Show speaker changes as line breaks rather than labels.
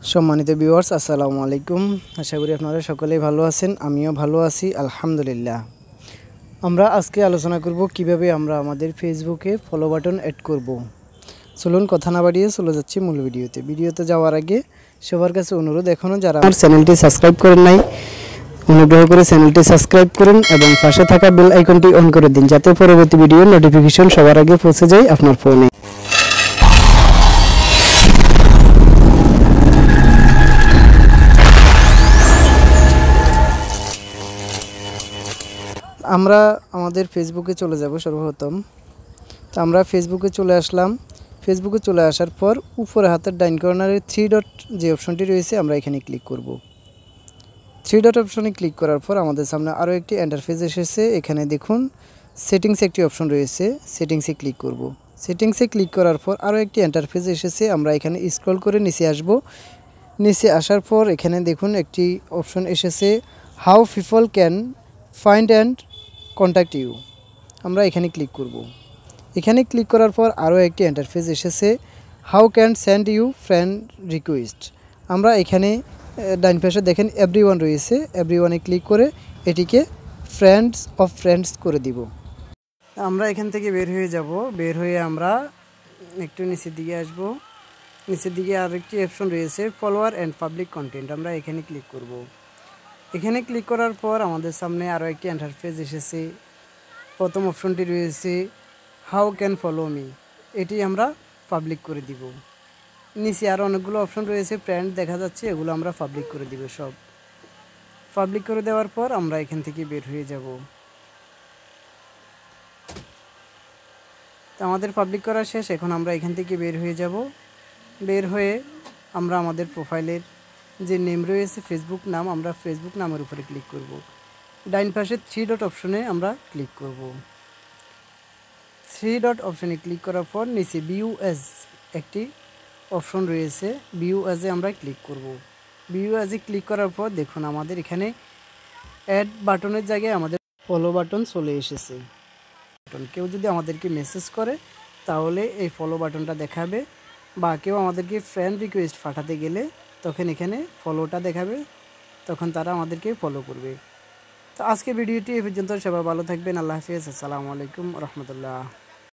সম্মানিত ভিউয়ার্স, আসসালামু আলাইকুম। আশা করি আপনারা সকলেই ভালো আছেন, আমিও ভালো আছি আলহামদুলিল্লাহ। আমরা আজকে আলোচনা করব কিভাবে আমরা আমাদের ফেসবুকে ফলো বাটন অ্যাড করব। চলুন কথা না বাড়িয়ে চলে যাচ্ছি মূল ভিডিওতে যাওয়ার আগে সবার কাছে অনুরোধ, এখনও যারা আমার চ্যানেলটি সাবস্ক্রাইব করেন নাই অনুগ্রহ করে চ্যানেলটি সাবস্ক্রাইব করুন এবং পাশে থাকা বেল আইকনটি অন করে দিন, যাতে পরবর্তী ভিডিওর নোটিফিকেশন সবার আগে পৌঁছে যায় আপনার ফোনে। আমরা আমাদের ফেসবুকে চলে যাব সর্বপ্রথম। তো আমরা ফেসবুকে চলে আসলাম। ফেসবুকে চলে আসার পর উপরে হাতের ডাইন কর্নারে 3 ডট যে অপশনটি রয়েছে আমরা এখানে ক্লিক করব। 3 ডট অপশনে ক্লিক করার পর আমাদের সামনে আরও একটি ইন্টারফেস এসেছে। এখানে দেখুন সেটিংস একটি অপশন রয়েছে, সেটিংসে ক্লিক করব। সেটিংসে ক্লিক করার পর আরও একটি ইন্টারফেস এসেছে। আমরা এখানে স্ক্রল করে নিচে আসব। নিচে আসার পর এখানে দেখুন একটি অপশন এসেছে, how people can find and contact you. আমরা এখানে ক্লিক করব। এখানে ক্লিক করার পর আরও একটি ইন্টারফেস এসেছে, how can send you friend request. আমরা এখানে ডাইন পাশে দেখেন এভরিওয়ান রয়েছে, এভরিওয়ানে ক্লিক করে এটিকে ফ্রেন্ডস অফ ফ্রেন্ডস করে দিব। আমরা এখান থেকে বের হয়ে যাব। বের হয়ে আমরা একটু নিচের দিকে আসব। নিচের দিকে আরেকটি অপশন রয়েছে, ফলোয়ার অ্যান্ড পাবলিক কন্টেন্ট। আমরা এখানে ক্লিক করব। এখানে ক্লিক করার পর আমাদের সামনে আরও একটি ইন্টারফেস এসেছে। প্রথম অপশনটি রয়েছে, হাউ ক্যান ফলো মি। এটি আমরা পাবলিক করে দিব। নিচে আরও অনেকগুলো অপশন রয়েছে, ফ্রেন্ড দেখা যাচ্ছে, এগুলো আমরা পাবলিক করে দিব। সব পাবলিক করে দেওয়ার পর আমরা এখান থেকে বের হয়ে যাব। তো আমাদের পাবলিক করা শেষ। এখন আমরা এখান থেকে বের হয়ে যাব। বের হয়ে আমরা আমাদের প্রোফাইলের যে নেম রয়েছে ফেসবুক নাম, আমরা ফেসবুক নামের উপরে ক্লিক করব। ডাইন পাশে 3 ডট অপশনে আমরা ক্লিক করব। 3 ডট অপশনে ক্লিক করার পর নিচে ভিউ অ্যাজ একটি অপশন রয়েছে, ভিউ অ্যাজে আমরা ক্লিক করব। ভিউ অ্যাজে ক্লিক করার পর দেখুন আমাদের এখানে অ্যাড বাটনের জায়গায় আমাদের ফলো বাটন চলে এসেছে। কেউ যদি আমাদেরকে মেসেজ করে তাহলে এই ফলো বাটনটা দেখাবে, বা কেউ আমাদেরকে ফ্রেন্ড রিকোয়েস্ট পাঠাতে গেলে তখন এখানে ফলোটা দেখাবে, তখন তারা আমাদেরকে ফলো করবে। তো আজকে ভিডিওটি এই পর্যন্ত। সবাই ভালো থাকবেন। আল্লাহ হাফিজ। আসসালামু আলাইকুম রহমতুল্লাহ।